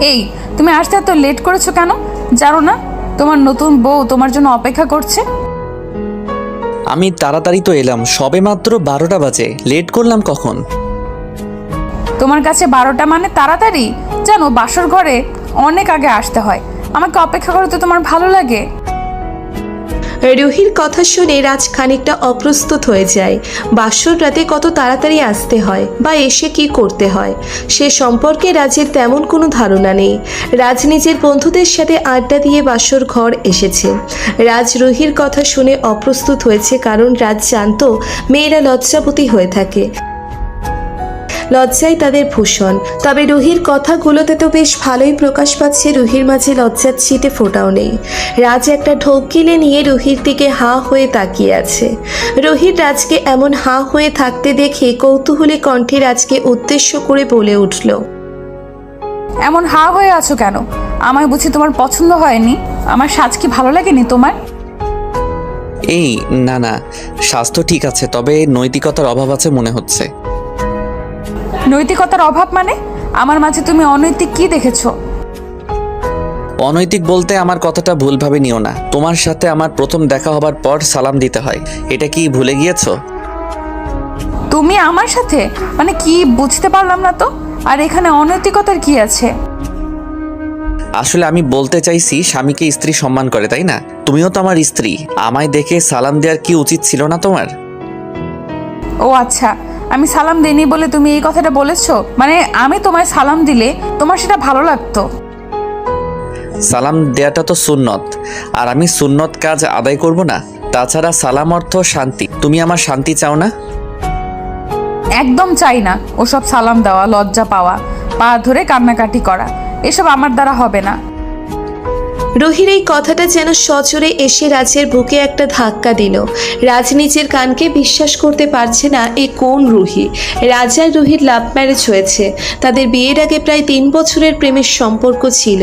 এই, তুমি আসতে এত লেট করেছো কেন? জানো না তোমার নতুন বউ তোমার জন্য অপেক্ষা করছে? আমি তাড়াতাড়ি তো এলাম, সবে মাত্র 12টা বাজে, লেট করলাম কখন? তোমার কাছে 12টা মানে তাড়াতাড়ি? জানো বাসর ঘরে অনেক আগে আসতে হয়। আমাকে অপেক্ষা করতে তোমার ভালো লাগে? রুহির কথা শুনে রাজ খানিকটা অপ্রস্তুত হয়ে যায়। বাসর রাতে কত তাড়াতাড়ি আসতে হয় বা এসে কি করতে হয় সে সম্পর্কে রাজের তেমন কোনো ধারণা নেই। রাজ নিজের বন্ধুদের সাথে আড্ডা দিয়ে বাসর ঘর এসেছে। রাজ রুহির কথা শুনে অপ্রস্তুত হয়েছে, কারণ রাজ জানতো মেয়েরা লজ্জাবতী হয়ে থাকে, লজ্জাই তাদের ভূষণ। তবে রুহির কথাগুলোতে তো বেশ ভালোই প্রকাশ পাচ্ছে রুহির মাঝে লজ্জার ছিটে ফোটাও নেই। রাজ একটা ঢোক গিলে নিয়ে রুহির দিকে হাঁ হয়ে তাকিয়ে আছে। রুহির রাজকে এমন হাঁ হয়ে থাকতে দেখে কৌতূহলী কণ্ঠে রাজকে উদ্দেশ্য করে বলে উঠল, এমন হা হয়ে আছো কেন? আমায় বুঝি তোমার পছন্দ হয়নি? আমার সাজ কি ভালো লাগেনি তোমার? এই না না, স্বাস্থ্য ঠিক আছে, তবে নৈতিকতার অভাব আছে মনে হচ্ছে। নৈতিকতার অভাব মানে? আমার মাঝে তুমি অনৈতিক কি দেখেছো? অনৈতিক বলতে আমার কথাটা ভুলভাবে নিও না। তোমার সাথে আমার প্রথম দেখা হবার পর সালাম দিতে হয়, এটা কি ভুলে গিয়েছো? তুমি আমার সাথে মানে কি বুঝতে পারলাম না তো। আর এখানে অনৈতিকতার কি আছে? আসলে আমি বলতে চাইছি, স্বামীকে স্ত্রী সম্মান করে, তাই না? তুমিও তো আমার স্ত্রী, আমায় দেখে সালাম দেওয়ার কি উচিত ছিল না তোমার? ও আচ্ছা, আমি সালাম দেইনি বলে তুমি এই কথাটা বলেছো? মানে আমি তোমায় সালাম দিলে তোমার সেটা ভালো লাগতো? সালাম দেয়াটা তো সুন্নত, আর আমি সুন্নত কাজ আদায় করব না? তাছাড়া সালাম অর্থ শান্তি, তুমি আমার শান্তি চাও না? একদম চাই না ওসব সালাম দেওয়া, লজ্জা পাওয়া, পা ধরে কান্নাকাটি করা, এসব আমার দ্বারা হবে না। রুহির এই কথাটা যেন সজোরে এসে রাজের বুকে একটা ধাক্কা দিল। রাজ নিজের কানকে বিশ্বাস করতে পারছে না, এ কোন রুহি? রাজ আর রুহির লাভ ম্যারেজ হয়েছে। তাদের বিয়ের আগে প্রায় 3 বছরের প্রেমের সম্পর্ক ছিল।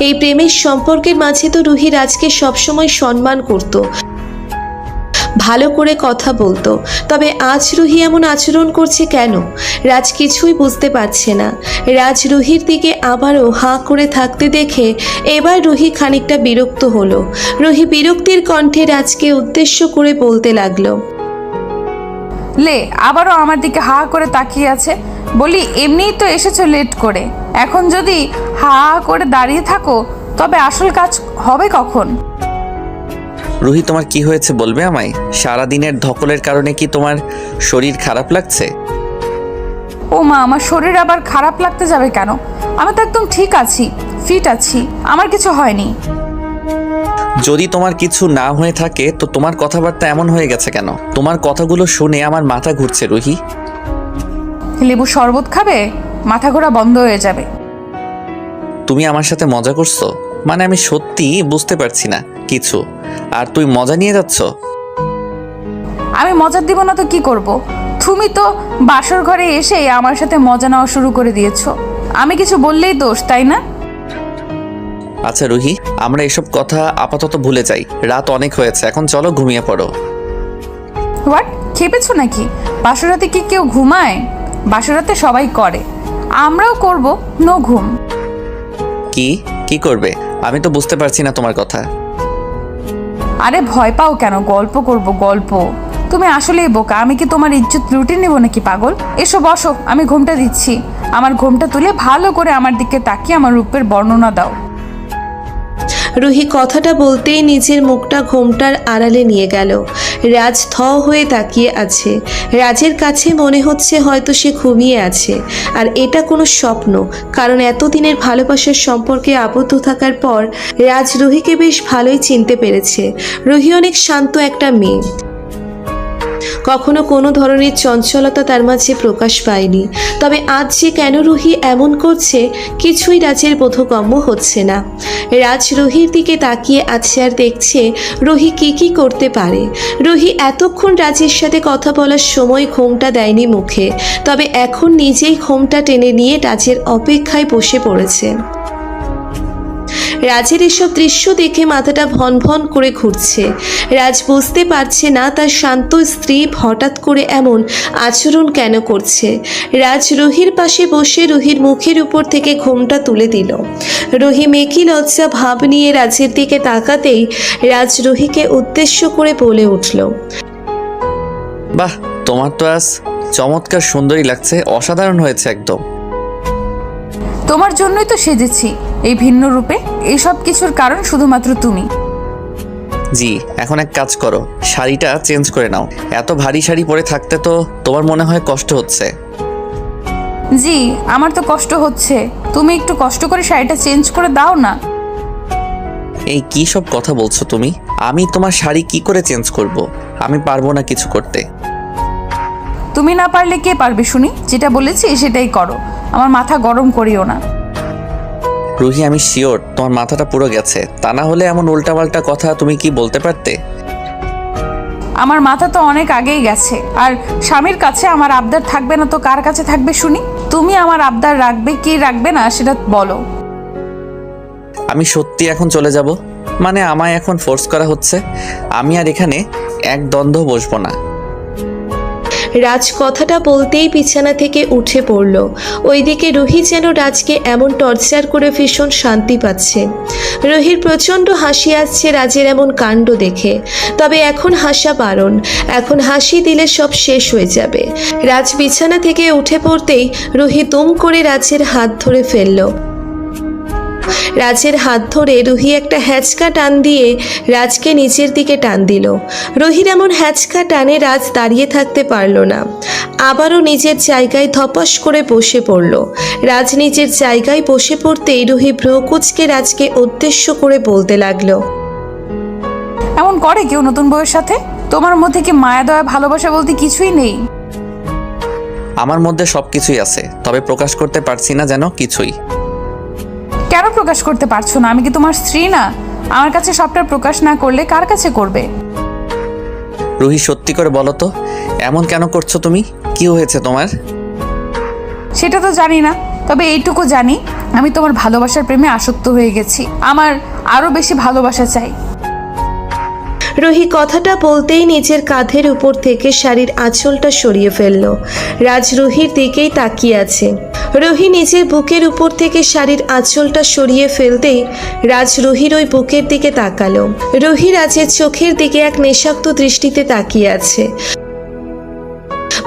এই প্রেমের সম্পর্কের মাঝে তো রুহি রাজকে সবসময় সম্মান করত, ভালো করে কথা বলতো। তবে আজ রুহি এমন আচরণ করছে কেন? রাজ কিছুই বুঝতে পারছে না। রাজ রুহির দিকে আবারও হাঁ করে থাকতে দেখে এবার রুহি খানিকটা বিরক্ত হলো। রুহি বিরক্তির কণ্ঠে রাজকে উদ্দেশ্য করে বলতে লাগলো, লে আবারও আমার দিকে হা করে তাকিয়ে আছে। বলি এমনিই তো এসেছো লেট করে, এখন যদি হা করে দাঁড়িয়ে থাকো তবে আসল কাজ হবে কখন? রুহি, তোমার কি হয়েছে বলবে আমায়? সারাদিনের ধকলের কারণে কি তোমার শরীর খারাপ লাগছে? ও মা, আমার শরীর আবার খারাপ লাগতে যাবে কেন? আমি তো একদম ঠিক আছি, ফিট আছি, আমার কিছু হয়নি। যদি তোমার কিছু না হয়ে থাকে তো তোমার কথাবার্তা এমন হয়ে গেছে কেন? তোমার কথাগুলো শুনে আমার মাথা ঘুরছে রুহি। লেবু শরবত খাবে? মাথা ঘোরা বন্ধ হয়ে যাবে। তুমি আমার সাথে মজা করছো? মানে আমি সত্যি বুঝতে পারছি না কিছু, আর তুই মজা নিয়ে যাচ্ছ? আমি মজা দিব না তো কি করব? তুমি তো বাসর ঘরে এসে আমার সাথে মজা নেওয়া শুরু করে দিয়েছো। আমি কিছু বললেই দোষ, তাই না? আচ্ছা রুহি, আমরা এসব কথা আপাতত ভুলে যাই, রাত অনেক হয়েছে, এখন চলো ঘুমিয়ে পড়ো। হোয়াট, খেপেছো নাকি? বাসরাতে কি কেউ ঘুমায়? বাসরাতে সবাই করে, আমরাও করব। নো ঘুম। কি কি করবে? আমি তো বুঝতে পারছি না তোমার কথা। আরে ভয় পাও কেন? গল্প করব, গল্প। তুমি আসলেই বোকা, আমি কি তোমার ইজ্জত লুটে নেব নাকি পাগল? এসো বসো, আমি ঘুমটা দিচ্ছি। আমার ঘুমটা তুলে ভালো করে আমার দিকে তাকিয়ে আমার রূপের বর্ণনা দাও। রুহি কথাটা বলতেই নিজের মুখটা ঘোমটার আড়ালে নিয়ে গেল। রাজ থ হয়ে তাকিয়ে আছে। রাজের কাছে মনে হচ্ছে হয়তো সে ঘুমিয়ে আছে, আর এটা কোনো স্বপ্ন। কারণ এতদিনের ভালোবাসার সম্পর্কে আবদ্ধ থাকার পর রাজ রুহিকে বেশ ভালোই চিনতে পেরেছে। রুহি অনেক শান্ত একটা মেয়ে, কখনো কোনো ধরনের চঞ্চলতা তার মাঝে প্রকাশ পায়নি। তবে আজ যে কেন রুহি এমন করছে কিছুই রাজের বোধগম্য হচ্ছে না। রাজ রুহির দিকে তাকিয়ে আছে আর দেখছে রুহি কি করতে পারে। রুহি এতক্ষণ রাজের সাথে কথা বলার সময় ঘোমটা দেয়নি মুখে, তবে এখন নিজেই ঘোমটা টেনে নিয়ে রাজের অপেক্ষায় বসে পড়েছে। রাজের এসব দৃশ্য দেখে মাথাটা ভন ভন করে ঘুরছে। রাজ বুঝতে পারছে না তার শান্ত স্ত্রী হঠাৎ করে এমন আচরণ কেন করছে। রাজ রুহির পাশে বসে রুহির মুখের উপর থেকে ঘোমটা তুলে দিল। রুহি মেকি লজ্জা ভাব নিয়ে রাজের দিকে তাকাতেই রাজ রুহিকে উদ্দেশ্য করে বলে উঠল, বাহ, তোমার তো আজ চমৎকার সুন্দরী লাগছে, অসাধারণ হয়েছে একদম। তোমার জন্যই তো সেজেছি এই ভিন্ন রূপে। এইসব কিছুর কারণ শুধুমাত্র তুমি। জি, এখন এক কাজ করো, শাড়িটা চেঞ্জ করে নাও। এত ভারী শাড়ি পরে থাকতে তো তোমার মনে হয় কষ্ট হচ্ছে। জি, আমার তো কষ্ট হচ্ছে। তুমি একটু কষ্ট করে শাড়িটা চেঞ্জ করে দাও না। এই কি সব কথা বলছো তুমি? আমি তোমার শাড়ি কি করে চেঞ্জ করব? আমি পারবো না কিছু করতে। তুমি না পারলে কে পারবে শুনি? যেটা বলেছি সেটাই করো, আমার মাথা গরম করিও না। রুহি, আমি শিওর তোমার মাথাটা পুরো গেছে। তা না হলে এমন উল্টাপাল্টা কথা তুমি কি বলতে পারতে? আমার মাথা তো অনেক আগেই গেছে। আর স্বামীর কাছে আমার আবদার থাকবে না তো কার কাছে থাকবে শুনি? তুমি আমার আবদার রাখবে কি রাখবে না সেটা বলো। আমি সত্যি এখন চলে যাব? মানে আমায় এখন ফোর্স করা হচ্ছে? আমি আর এখানে এক দ্বন্দ্ব বসবো না। রাজ কথাটা বলতেই বিছানা থেকে উঠে পড়ল। ওইদিকে রুহি যেন রাজকে এমন টর্চার করে ভীষণ শান্তি পাচ্ছে। রুহির প্রচণ্ড হাসি আসছে রাজের এমন কাণ্ড দেখে। তবে এখন হাসা বারণ, এখন হাসি দিলে সব শেষ হয়ে যাবে। রাজ বিছানা থেকে উঠে পড়তেই রুহি দুম করে রাজের হাত ধরে ফেলল। রাজের হাত ধরে রুহি একটা হ্যাচকা টান দিয়ে রাজকে নিচের দিকে টান দিল। রুহির এমন হ্যাচকা টানে রাজ দাঁড়িয়ে থাকতে পারল না, আবারও নিজের জায়গায় ধপাস করে বসে পড়ল। রাজ নিজের জায়গায় বসে পড়তেই রুহি ভ্রুকুচকে রাজকে উদ্দেশ্য করে বলতে লাগলো, এমন করে কেউ নতুন বউয়ের সাথে? তোমার মধ্যে কি মায়া দয়া ভালোবাসা বলতে কিছুই নেই? আমার মধ্যে সব কিছুই আছে, তবে প্রকাশ করতে পারছি না যেন কিছুই। কেন প্রকাশ করতে পারছো না? আমি কি তোমার স্ত্রী না? আমার কাছে সবটা প্রকাশ না করলে কার কাছে করবে? রুহি, সত্যি করে বলো তো, এমন কেন করছো তুমি? কি হয়েছে তোমার? সেটা তো জানি না, তবে এইটুকু জানি আমি তোমার ভালোবাসার প্রেমে আসক্ত হয়ে গেছি। আমার আরো বেশি ভালোবাসা চাই। রুহি কথাটা বলতেই নিজের কাঁধের উপর থেকে শাড়ির আঁচলটা সরিয়ে ফেলল। রাজ রুহির দিকেই তাকিয়ে আছে। রুহি নিজের বুকের উপর থেকে শাড়ির আঁচলটা সরিয়ে ফেলতেই রাজ রুহির ওই বুকের দিকে তাকালো। রুহি রাজের চোখের দিকে এক নেশাক্ত দৃষ্টিতে তাকিয়ে আছে।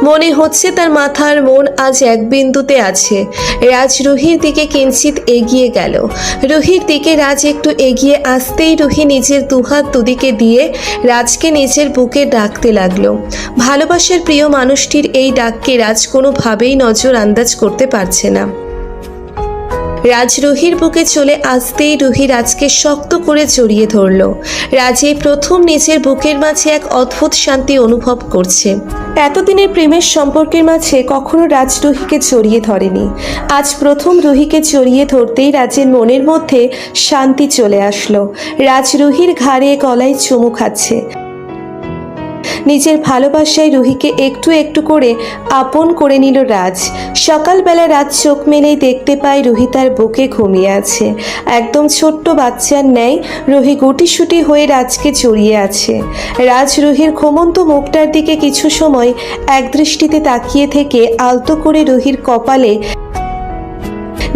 মনে হচ্ছে তার মাথার মন আজ এক বিন্দুতে আছে। রাজ রুহির দিকে কিঞ্চিত এগিয়ে গেল। রুহির দিকে রাজ একটু এগিয়ে আসতেই রুহি নিজের দুহাত দুদিকে দিয়ে রাজকে নিজের বুকে ডাকতে লাগলো। ভালোবাসার প্রিয় মানুষটির এই ডাককে রাজ কোনোভাবেই নজর আন্দাজ করতে পারছে না। রাজ রুহির বুকে চলে আসতেই রুহি রাজকে শক্ত করে জড়িয়ে ধরল। রাজ এই প্রথম নিজের বুকের মাঝে এক অদ্ভুত শান্তি অনুভব করছে। এতদিনের প্রেমের সম্পর্কের মাঝে কখনো রাজ রুহিকে জড়িয়ে ধরেনি। আজ প্রথম রুহিকে জড়িয়ে ধরতেই রাজের মনের মধ্যে শান্তি চলে আসলো। রাজ রুহির ঘাড়ে গলায় চুমু খাচ্ছে। নিজের ভালোবাসায় রুহিকে একটু একটু করে আপন করে নিল রাজ। সকালবেলা রাজ চোখ মেলেই দেখতে পায় রুহি তার বুকে ঘুমিয়ে আছে। একদম ছোট্ট বাচ্চার ন্যায় রুহি গুটিসুটি হয়ে রাজকে জড়িয়ে আছে। রাজ রুহির ঘুমন্ত মুখটার দিকে কিছু সময় একদৃষ্টিতে তাকিয়ে থেকে আলতো করে রুহির কপালে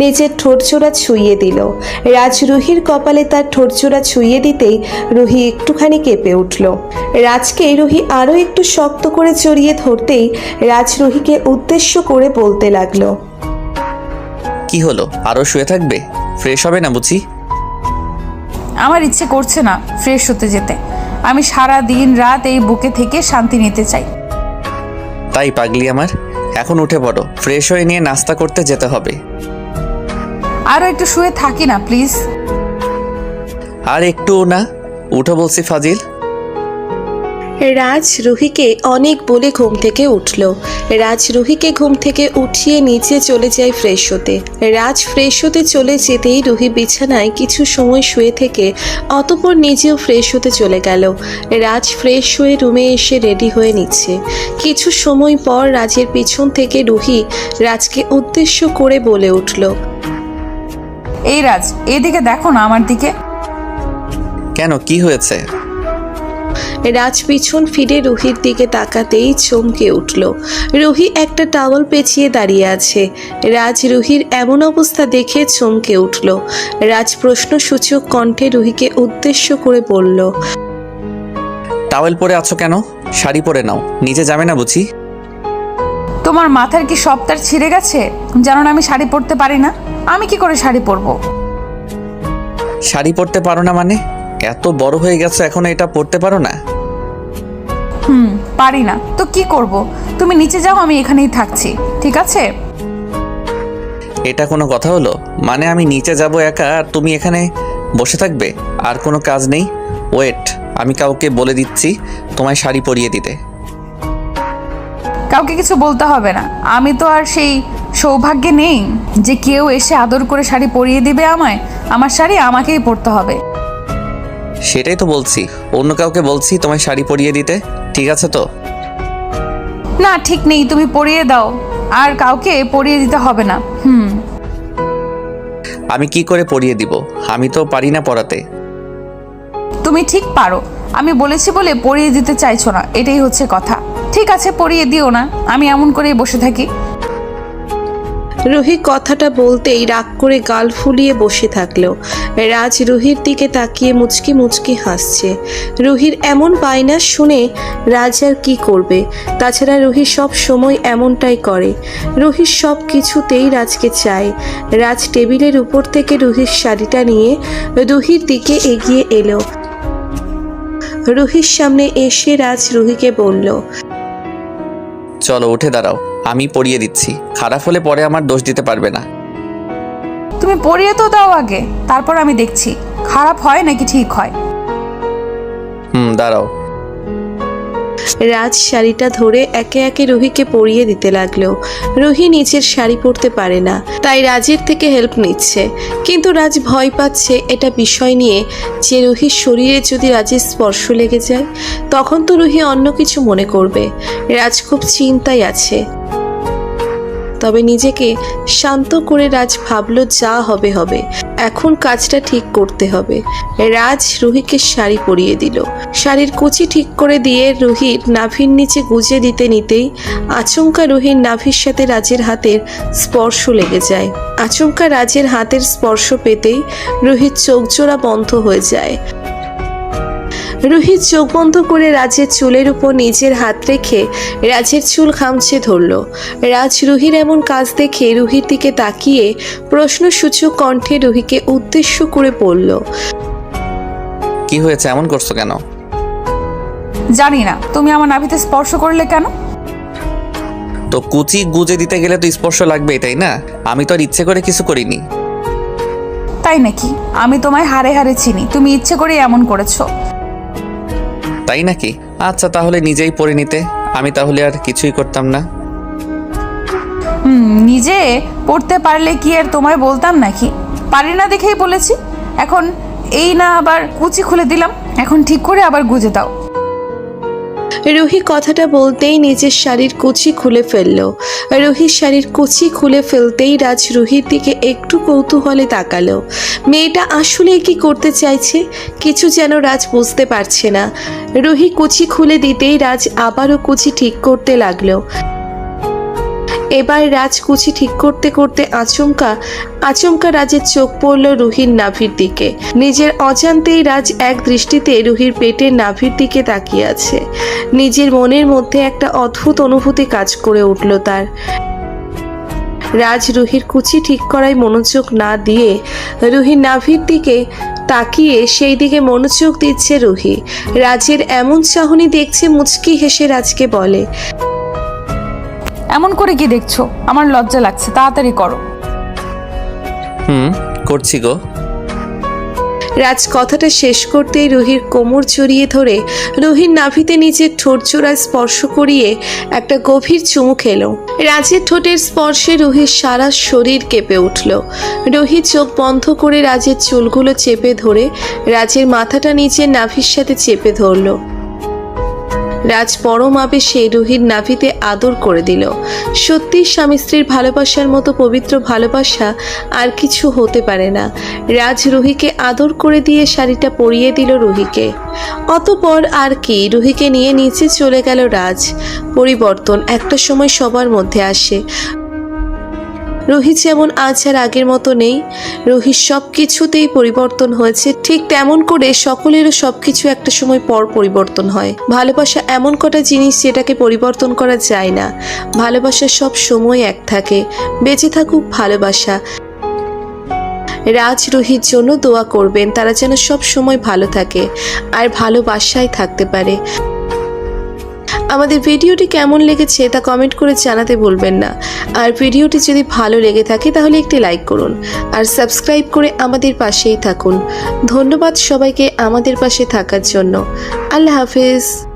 নিজের ঠোঁটজোড়া ছুঁয়ে দিল। রাজ রুহির কপালে তার ঠোঁটজোড়া ছুঁয়ে দিতেই রুহি একটুখানি কেঁপে উঠল। রাজকে রুহি আরও একটু শক্ত করে জড়িয়ে ধরতেই রাজ রুহিকে উদ্দেশ্য করে বলতে লাগলো, কি হলো, আরো শুয়ে থাকবে? ফ্রেশ হবে না বুঝি? আমার ইচ্ছে করছে না ফ্রেশ হতে যেতে। আমি সারা দিন রাত এই বুকে থেকে শান্তি নিতে চাই। তাই পাগলি আমার, এখন উঠে পড়ো, ফ্রেশ হয়ে নিয়ে নাস্তা করতে যেতে হবে। আরো একটু শুয়ে থাকি না প্লিজ? আর একটু না, উঠো বলছি ফাজিল। রাজ রুহিকে অনেক বলে ঘুম থেকে উঠল। রাজ রুহিকে ঘুম থেকে উঠিয়ে নিচে চলে যায় ফ্রেশ হতে। রাজ ফ্রেশ হতে চলে যেতেই রুহি বিছানায় কিছু সময় শুয়ে থেকে অতঃপর নিজেও ফ্রেশ হতে চলে গেল। রাজ ফ্রেশ হয়ে রুমে এসে রেডি হয়ে নিচ্ছে। কিছু সময় পর রাজের পিছন থেকে রুহি রাজকে উদ্দেশ্য করে বলে উঠল, এই রাজ, এদিকে দেখো না আমার দিকে। কেন, কি হয়েছে? রাজ পিছন ফিরে রুহির দিকে তাকাতেই চমকে উঠল। রুহি একটা টাওয়াল পেঁচিয়ে দাঁড়িয়ে আছে। রাজ রুহির এমন অবস্থা দেখে চমকে উঠল। রাজ প্রশ্নসূচক কণ্ঠে রুহিকে উদ্দেশ্য করে বলল, টাওয়েল পরে আছো কেন? শাড়ি পরে নাও, নিচে যাবে না বুঝি? তোমার মাথার কি সবটার ছিঁড়ে গেছে? জানো না আমি শাড়ি পরতে পারি না? আমি কি করে শাড়ি পরবো? শাড়ি পরতে পারো না মানে? এত বড় হয়ে গেছো এখনো এটা পরতে পারো না? পারি না তো কি করব? তুমি নিচে যাও, আমি এখানেই থাকছি, ঠিক আছে? এটা কোনো কথা হলো? মানে আমি নিচে যাব একা আর তুমি এখানে বসে থাকবে? আর কোনো কাজ নেই? ওয়েট, আমি কাউকে বলে দিচ্ছি তোমায় শাড়ি পরিয়ে দিতে। কাউকে কিছু বলতে হবে না। আমি তো আর সেই সৌভাগ্যে নেই যে কেউ এসে আদর করে শাড়ি পরিয়ে দিবে আমায়। আমার শাড়ি আমাকেই পরতে হবে। সেটাই তো বলছি, অন্য কাউকে বলছি তোমায় শাড়ি পরিয়ে দিতে, ঠিক আছে তো? না, ঠিক নেই, তুমি পরিয়ে দাও। আর কাউকে পরিয়ে দিতে হবে না। আমি কি করে পরিয়ে দিব? আমি তো পারি না পরাতে। তুমি ঠিক পারো, আমি বলেছি বলে পরিয়ে দিতে চাইছো না, এটাই হচ্ছে কথা। ঠিক আছে, পরিয়ে দিও না, আমি এমন করেই বসে থাকি। রুহি কথাটা বলতেই রাগ করে গাল ফুলিয়ে বসে থাকলো। রাজ রুহির দিকে তাকিয়ে মুচকি মুচকি হাসছে। রুহির এমন বায়না শুনে রাজ আর কি করবে? তাছাড়া রুহি সব সময় এমনটাই করে। রুহির সব কিছুতেই রাজকে চায়। রাজ টেবিলের উপর থেকে রুহির শাড়িটা নিয়ে রুহির দিকে এগিয়ে এলো। রুহির সামনে এসে রাজ রুহিকে বলল, চলো উঠে দাঁড়াও, আমি পরিয়ে দিচ্ছি। খারাপ হলে পরে আমার দোষ দিতে পারবে না। তুমি পরিয়ে তো দাও আগে, তারপর আমি দেখছি খারাপ হয় নাকি ঠিক হয়। দাঁড়াও। রাজ শাড়িটা ধরে একে একে রুহিকে পরিয়ে দিতে লাগলো। রুহি নিচের শাড়ি পরতে পারে না, তাই রাজের থেকে হেল্প নিচ্ছে। কিন্তু রাজ ভয় পাচ্ছে এটা বিষয় নিয়ে যে রুহির শরীরে যদি রাজের স্পর্শ লেগে যায় তখন তো রুহি অন্য কিছু মনে করবে। রাজ খুব চিন্তায় আছে। তবে নিজেকে শান্ত করে রাজ ভাবলো যা হবে হবে, এখন কাজটা ঠিক করতে হবে। রাজ রুহিকে শাড়ি পরিয়ে দিল। শাড়ির কুচি ঠিক করে দিয়ে রুহির নাভির নিচে গুজে দিতে নিতেই আচমকা রুহির নাভির সাথে রাজের হাতের স্পর্শ লেগে যায়। আচমকা রাজের হাতের স্পর্শ পেতেই রুহির চোখ জোড়া বন্ধ হয়ে যায়। রুহি চোখ বন্ধ করে রাজের চুলের উপর নিজের হাত রেখে রাজের চুল খামচে ধরল। রাজ রুহির এমন কাজ দেখে রুহির দিকে তাকিয়ে প্রশ্নসূচক কণ্ঠে রুহিকে উদ্দেশ্য করে বলল, কি হয়েছে, এমন করছো কেন? জানি না, তুমি আমার নাভিতে স্পর্শ করলে কেন? তো কুচি গুজে দিতে গেলে তো স্পর্শ লাগবেই, তাই না? আমি তো আর ইচ্ছে করে কিছু করিনি। তাই নাকি? আমি তোমায় হাড়ে হাড়ে চিনি, তুমি ইচ্ছে করে এমন করেছো। তাই নাকি? আচ্ছা, তাহলে নিজেই পরে নিতে, আমি তাহলে আর কিছুই করতাম না। নিজে পড়তে পারলে কি আর তোমায় বলতাম নাকি? পারি না দেখেই বলেছি। এখন এই না আবার কুচি খুলে দিলাম, এখন ঠিক করে আবার গুজে দাও। রুহি কথাটা বলতেই নিজের শাড়ির কুচি খুলে ফেলল। রুহির শাড়ির কুচি খুলে ফেলতেই রাজ রুহির দিকে একটু কৌতূহলে তাকালো। মেয়েটা আসলে কি করতে চাইছে কিছু যেন রাজ বুঝতে পারছে না। রুহি কুচি খুলে দিতেই রাজ আবারও কুচি ঠিক করতে লাগলো। এবার রাজ কুচি ঠিক করতে করতে আচমকা রাজের চোখ পড়ল রুহির নাভির দিকে। নিজের অজান্তেই রাজ এক দৃষ্টিতে রুহির পেটের নাভির দিকে তাকিয়ে আছে। নিজের মনের মধ্যে একটা অদ্ভুত অনুভূতি কাজ করে উঠল তার। রাজ রুহির কুচি ঠিক করায় মনোযোগ না দিয়ে রুহির নাভির দিকে তাকিয়ে সেই দিকে মনোযোগ দিচ্ছে রুহি। রাজের এমন চাহনি দেখছে মুচকি হেসে রাজকে বলে, এমন করে কি দেখছো? আমার লজ্জা লাগছে, তাড়াতাড়ি করো। করছি গো। রাজ কথাটা শেষ করতেই রুহির কোমর জড়িয়ে ধরে রুহির নাভিতে নিজের ঠোঁট জোড়ায় স্পর্শ করিয়ে একটা গভীর চুমু খেলো। রাজের ঠোঁটের স্পর্শে রুহির সারা শরীর কেঁপে উঠল। রুহি চোখ বন্ধ করে রাজের চুলগুলো চেপে ধরে রাজের মাথাটা নিজের নাভির সাথে চেপে ধরল। রাজ পরম আবেশে রুহির নাভিতে আদর করে দিল। সত্যি স্বামী স্ত্রীর ভালোবাসার মতো পবিত্র ভালোবাসা আর কিছু হতে পারে না। রাজ রুহিকে আদর করে দিয়ে শাড়িটা পরিয়ে দিল রুহিকে। অতঃপর আর কি, রুহিকে নিয়ে নিচে চলে গেল রাজ। পরিবর্তন একটা সময় সবার মধ্যে আসে। রুহি যেমন আজ আর আগের মতো নেই, রুহির সব কিছুতেই পরিবর্তন হয়েছে। ঠিক তেমন করে সকলেরও সব কিছু একটা সময় পর পরিবর্তন হয়। ভালোবাসা এমন কটা জিনিস যেটাকে পরিবর্তন করা যায় না। ভালোবাসা সব সময় এক থাকে। বেঁচে থাকুক ভালোবাসা। রাজ রুহির জন্য দোয়া করবেন, তারা যেন সব সময় ভালো থাকে আর ভালোবাসায় থাকতে পারে। আমাদের ভিডিওটি কেমন লেগেছে তা কমেন্ট করে জানাতে ভুলবেন না। আর ভিডিওটি যদি ভালো লেগে থাকে তাহলে একটি লাইক করুন আর সাবস্ক্রাইব করে আমাদের পাশেই থাকুন। ধন্যবাদ সবাইকে আমাদের পাশে থাকার জন্য। আল্লাহ হাফেজ।